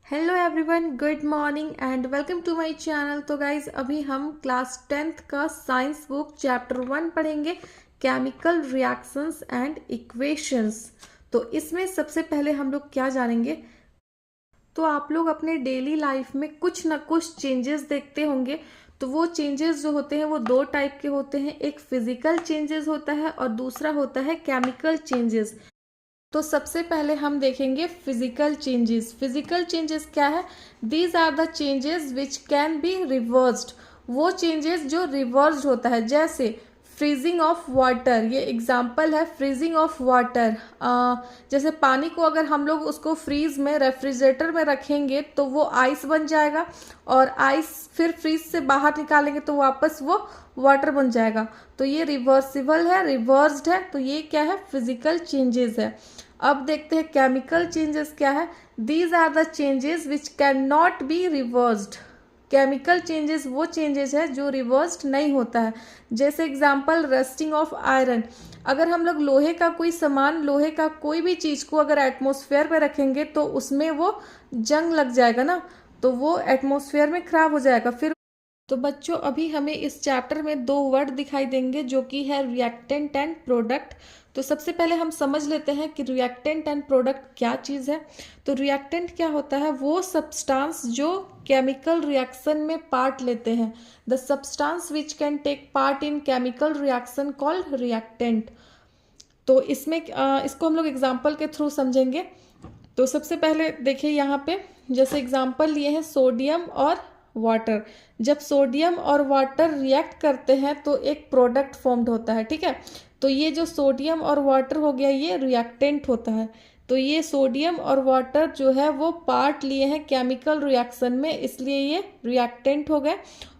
Hello everyone, good morning and welcome to my channel. तो guys अभी हम class 10th का साइंस बुक चैप्टर 1 पढ़ेंगे, केमिकल रिएक्शंस एंड इक्वेशंस। तो इसमें सबसे पहले हम लोग क्या जानेंगे, तो आप लोग अपने डेली लाइफ में कुछ ना कुछ चेंजेस देखते होंगे। तो वो चेंजेस जो होते हैं वो दो टाइप के होते हैं, एक फिजिकल चेंजेस होता है और दूसरा होता है केमिकल चेंजेस। तो सबसे पहले हम देखेंगे फिजिकल चेंजेस। फिजिकल चेंजेस क्या है? These are the changes which can be reversed. वो चेंजेस जो रिवर्स्ड होता है, जैसे फ्रीजिंग ऑफ वाटर, ये एग्जाम्पल है फ्रीजिंग ऑफ वाटर। जैसे पानी को अगर हम लोग उसको फ्रीज में रेफ्रिजरेटर में रखेंगे तो वो आइस बन जाएगा, और आइस फिर फ्रीज से बाहर निकालेंगे तो वापस वो वाटर बन जाएगा। तो ये रिवर्सिबल है, रिवर्स्ड है। तो ये क्या है? फिजिकल चेंजेस है। अब देखते हैं केमिकल चेंजेस क्या है। These are the changes which can not be reversed. Chemical changes वो चेंजेस है जो रिवर्स्ड नहीं होता है। जैसे एग्जांपल रस्टिंग ऑफ आयरन। अगर हम लोग लोहे का कोई सामान, लोहे का कोई भी चीज को अगर एटमॉस्फेयर में रखेंगे तो उसमें वो जंग लग जाएगा ना, तो वो एटमॉस्फेयर में खराब हो जाएगा। फिर तो बच्चों अभी हमें इस चैप्टर में दो वर्ड दिखाई देंगे जो कि है रिएक्टेंट एंड प्रोडक्ट। तो सबसे पहले हम समझ लेते हैं कि रिएक्टेंट एंड प्रोडक्ट क्या चीज़ है। तो रिएक्टेंट क्या होता है? वो सब्सटेंस जो केमिकल रिएक्शन में पार्ट लेते हैं। The substance which can take part in chemical reaction called reactant. तो इसमें इसको हम लोग एग्जाम्पल के थ्रू समझेंगे। तो सबसे पहले देखिए यहाँ पे जैसे एग्जाम्पल लिए हैं सोडियम और वाटर। जब सोडियम और वाटर रिएक्ट करते हैं तो एक प्रोडक्ट फॉर्म्ड होता है, ठीक है। तो ये जो सोडियम और वाटर हो गया ये रिएक्टेंट होता है। तो ये सोडियम और वाटर जो है वो पार्ट लिए हैं केमिकल रिएक्शन में, इसलिए ये रिएक्टेंट हो गए।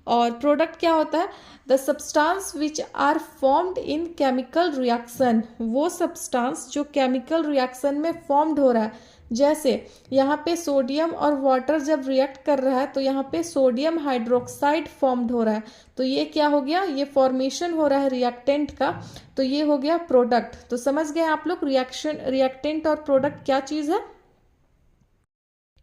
और प्रोडक्ट क्या होता है? The substance which are formed in chemical reaction. वो सब्सटेंस जो केमिकल रिएक्शन में फॉर्म्ड हो रहा है। जैसे यहाँ पे सोडियम और वाटर जब रिएक्ट कर रहा है तो यहाँ पे सोडियम हाइड्रोक्साइड फॉर्म्ड हो रहा है। तो ये क्या हो गया? ये फॉर्मेशन हो रहा है रिएक्टेंट का। तो ये हो गया प्रोडक्ट। तो समझ गए आप लोग रिएक्टेंट और प्रोडक्ट क्या चीज़ है।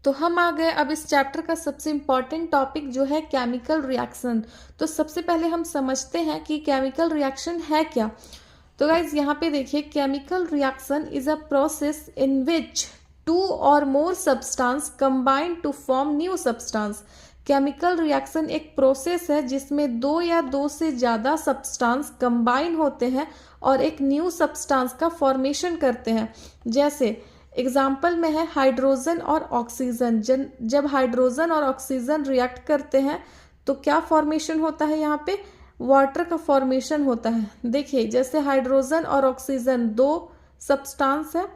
तो हम आ गए अब इस चैप्टर का सबसे इम्पॉर्टेंट टॉपिक जो है केमिकल रिएक्शन। तो सबसे पहले हम समझते हैं कि केमिकल रिएक्शन है क्या। तो गाइज यहाँ पे देखिए, chemical reaction is a process in which two or more substance combine to form new substance. Chemical reaction एक प्रोसेस है जिसमें दो या दो से ज़्यादा सब्सटेंस कंबाइन होते हैं और एक न्यू सब्सटेंस का फॉर्मेशन करते हैं। जैसे एग्जाम्पल में है हाइड्रोजन और ऑक्सीजन। जब हाइड्रोजन और ऑक्सीजन रिएक्ट करते हैं तो क्या फॉर्मेशन होता है? यहाँ पे वाटर का फॉर्मेशन होता है। देखिए जैसे हाइड्रोजन और ऑक्सीजन दो सब्सटेंस है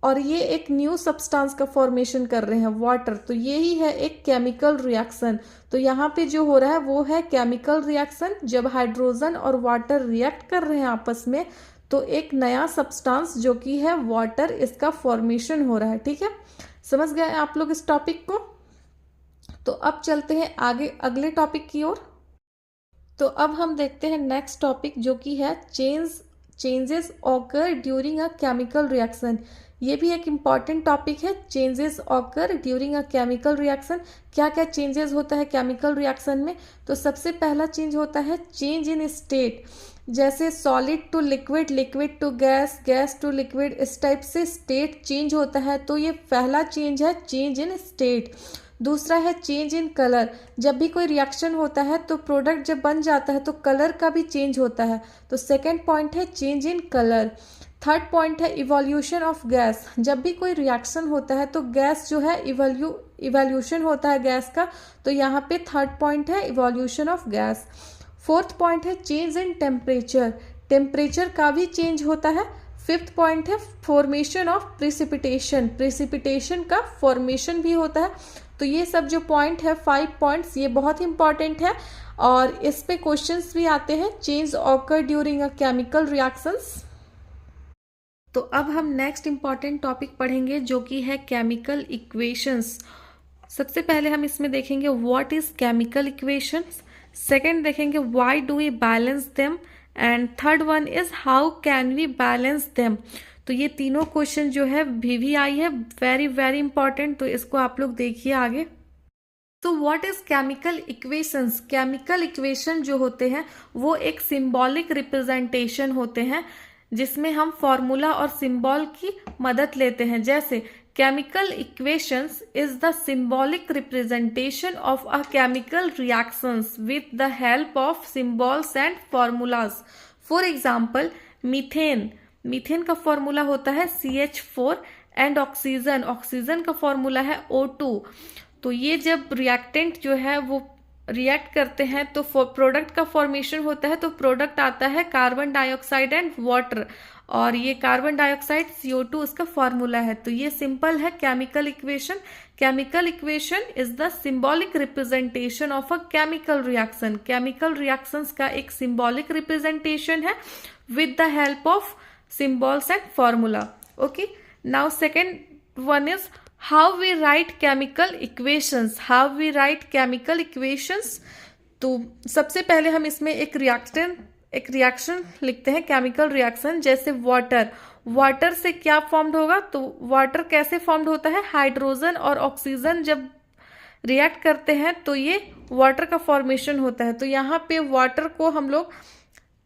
और ये एक न्यू सब्सटेंस का फॉर्मेशन कर रहे हैं, वाटर। तो यही है एक केमिकल रिएक्शन। तो यहाँ पे जो हो रहा है वो है केमिकल रिएक्शन। जब हाइड्रोजन और वाटर रिएक्ट कर रहे हैं आपस में तो एक नया सब्सटेंस जो कि है वाटर, इसका फॉर्मेशन हो रहा है, ठीक है। समझ गए आप लोग इस टॉपिक को। तो अब चलते हैं आगे अगले टॉपिक की ओर। तो अब हम देखते हैं नेक्स्ट टॉपिक जो कि है changes occur during a chemical reaction. ये भी एक इम्पॉर्टेंट टॉपिक है, changes occur during a chemical reaction. क्या क्या चेंजेस होता है केमिकल रिएक्शन में? तो सबसे पहला चेंज होता है चेंज इन स्टेट। जैसे solid to liquid, liquid to gas, gas to liquid, इस टाइप से स्टेट चेंज होता है। तो ये पहला चेंज है चेंज इन स्टेट। दूसरा है चेंज इन कलर। जब भी कोई रिएक्शन होता है तो प्रोडक्ट जब बन जाता है तो कलर का भी चेंज होता है। तो सेकेंड पॉइंट है change in colour. Third point है इवोल्यूशन ऑफ गैस। जब भी कोई रिएक्शन होता है तो गैस जो है इवोल्यूशन होता है गैस का। तो यहाँ पे थर्ड पॉइंट है evolution of gas. Fourth point है चेंज इन टेम्परेचर। टेम्परेचर का भी चेंज होता है। फिफ्थ पॉइंट है फॉर्मेशन ऑफ प्रिसिपिटेशन। प्रिसिपिटेशन का फॉर्मेशन भी होता है। तो ये सब जो पॉइंट है 5 पॉइंट्स, ये बहुत इंपॉर्टेंट है और इस पे क्वेश्चंस भी आते हैं, change occur during a chemical reactions. तो अब हम नेक्स्ट इंपॉर्टेंट टॉपिक पढ़ेंगे जो कि है केमिकल इक्वेशंस। सबसे पहले हम इसमें देखेंगे what is chemical equations. Second देखेंगे why do we balance them, and third one is how can we balance them. तो ये तीनों क्वेश्चन जो है VVI है, वेरी वेरी इंपॉर्टेंट, तो इसको आप लोग देखिए आगे। तो what is chemical equations? Chemical equation जो होते हैं वो एक सिंबॉलिक रिप्रेजेंटेशन होते हैं जिसमें हम फॉर्मूला और सिंबल की मदद लेते हैं। जैसे chemical equations is the symbolic representation of a chemical reactions with the help of symbols and formulas. For example methane, methane का फॉर्मूला होता है CH4 एंड ऑक्सीजन का फॉर्मूला है O2। तो ये जब रिएक्टेंट जो है वो रिएक्ट करते हैं तो प्रोडक्ट का फॉर्मेशन होता है, तो प्रोडक्ट आता है कार्बन डाइऑक्साइड एंड वाटर, और ये कार्बन डाइऑक्साइड CO2 उसका फॉर्मूला है। तो ये सिंपल है chemical equation. Chemical equation is the symbolic representation of a chemical reaction. Chemical reactions का एक सिंबॉलिक रिप्रेजेंटेशन है with the help of symbols and formula. Okay, now second one is how we write chemical equations. How we write chemical equations, तो सबसे पहले हम इसमें एक reaction लिखते हैं, केमिकल रिएक्शन। जैसे वाटर से क्या फॉर्म्ड होगा, तो वाटर कैसे फॉर्म्ड होता है, हाइड्रोजन और ऑक्सीजन जब रिएक्ट करते हैं तो ये वाटर का फॉर्मेशन होता है। तो यहाँ पे वाटर को हम लोग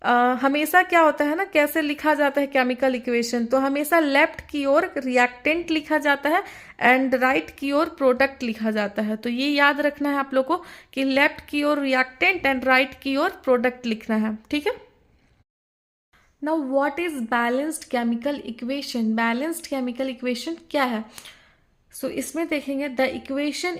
हमेशा क्या होता है ना, कैसे लिखा जाता है केमिकल इक्वेशन, तो हमेशा लेफ्ट की ओर रिएक्टेंट लिखा जाता है एंड राइट की ओर प्रोडक्ट लिखा जाता है। तो ये याद रखना है आप लोगों को कि लेफ्ट की ओर रिएक्टेंट एंड राइट की ओर प्रोडक्ट लिखना है, ठीक है। Now what is balanced chemical equation? Balanced chemical equation क्या है? सो इसमें देखेंगे the equation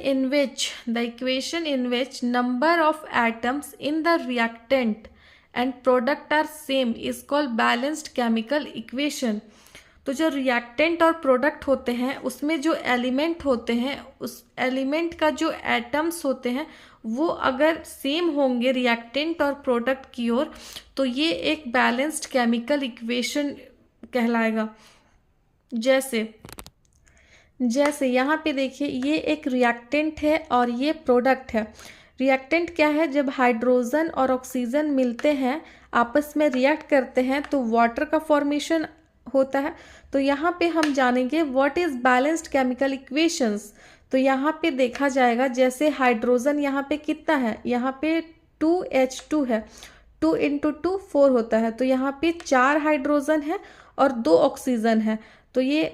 in which number of atoms in the reactant and product are same is called balanced chemical equation. तो जो रिएक्टेंट और प्रोडक्ट होते हैं उसमें जो एलिमेंट होते हैं, उस एलिमेंट का जो एटम्स होते हैं वो अगर सेम होंगे रिएक्टेंट और प्रोडक्ट की ओर, तो ये एक बैलेंस्ड केमिकल इक्वेशन कहलाएगा। जैसे यहाँ पे देखिए, ये एक रिएक्टेंट है और ये प्रोडक्ट है। रिएक्टेंट क्या है, जब हाइड्रोजन और ऑक्सीजन मिलते हैं, आपस में रिएक्ट करते हैं तो वाटर का फॉर्मेशन होता है। तो यहाँ पे हम जानेंगे what is balanced chemical equations. तो यहाँ पे देखा जाएगा, जैसे हाइड्रोजन यहाँ पे कितना है, यहाँ पे 2H2 है, 2 × 2 4 होता है। तो यहाँ पे 4 हाइड्रोजन है और 2 ऑक्सीजन है। तो ये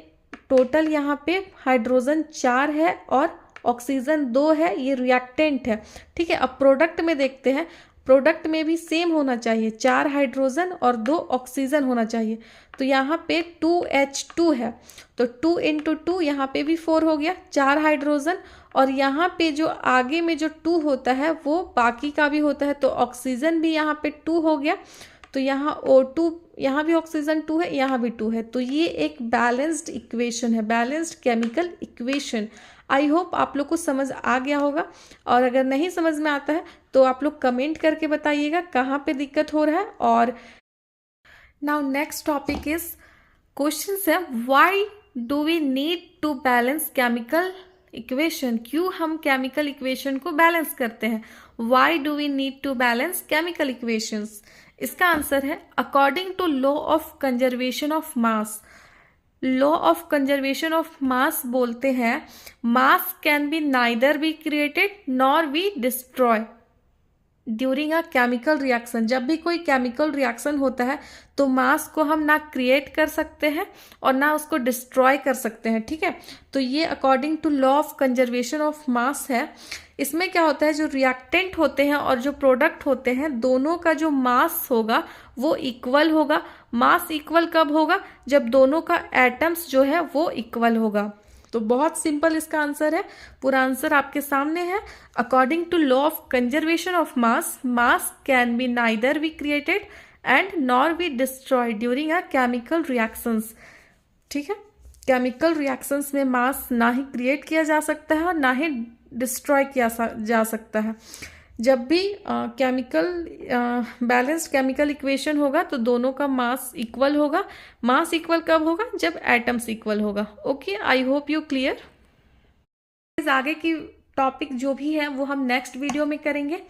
टोटल यहाँ पे हाइड्रोजन 4 है और ऑक्सीजन 2 है, ये रिएक्टेंट है, ठीक है। अब प्रोडक्ट में देखते हैं, प्रोडक्ट में भी सेम होना चाहिए, 4 हाइड्रोजन और 2 ऑक्सीजन होना चाहिए। तो यहाँ पे 2H2 है, तो 2 × 2 यहाँ पे भी 4 हो गया, 4 हाइड्रोजन, और यहाँ पे जो आगे में जो 2 होता है वो बाकी का भी होता है, तो ऑक्सीजन भी यहाँ पे 2 हो गया। तो यहाँ O2, यहाँ भी ऑक्सीजन 2 है, यहाँ भी 2 है। तो ये एक बैलेंस्ड इक्वेशन है, balanced chemical equation. I hope आप लोग को समझ आ गया होगा, और अगर नहीं समझ में आता है तो आप लोग कमेंट करके बताइएगा कहाँ पे दिक्कत हो रहा है। और now next topic is question है, why do we need to balance chemical equation? क्यों हम केमिकल इक्वेशन को बैलेंस करते हैं? Why do we need to balance chemical equations? इसका आंसर है according to law of conservation of mass. Law of conservation of mass बोलते हैं mass can be neither be created nor be destroy during a chemical reaction. जब भी कोई chemical reaction होता है तो मास को हम ना क्रिएट कर सकते हैं और ना उसको डिस्ट्रॉय कर सकते हैं, ठीक है। तो ये according to law of conservation of mass है। इसमें क्या होता है, जो रिएक्टेंट होते हैं और जो प्रोडक्ट होते हैं दोनों का जो मास होगा वो इक्वल होगा। मास इक्वल कब होगा, जब दोनों का एटम्स जो है वो इक्वल होगा। तो बहुत सिंपल इसका आंसर है, पूरा आंसर आपके सामने है। According to law of conservation of mass, mass can be neither be created and nor be destroyed during a chemical reactions, ठीक है। केमिकल रिएक्शंस में मास ना ही क्रिएट किया जा सकता है और ना ही डिस्ट्रॉय किया जा सकता है। जब भी बैलेंस्ड केमिकल इक्वेशन होगा तो दोनों का मास इक्वल होगा। मास इक्वल कब होगा, जब एटम्स इक्वल होगा। Okay, I hope you clear. आगे की टॉपिक जो भी है वो हम नेक्स्ट वीडियो में करेंगे।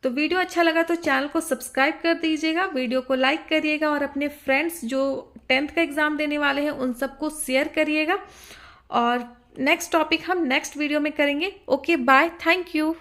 तो वीडियो अच्छा लगा तो चैनल को सब्सक्राइब कर दीजिएगा, वीडियो को लाइक करिएगा और अपने फ्रेंड्स जो 10th का एग्ज़ाम देने वाले हैं उन सबको शेयर करिएगा। और नेक्स्ट टॉपिक हम नेक्स्ट वीडियो में करेंगे। Okay bye, thank you.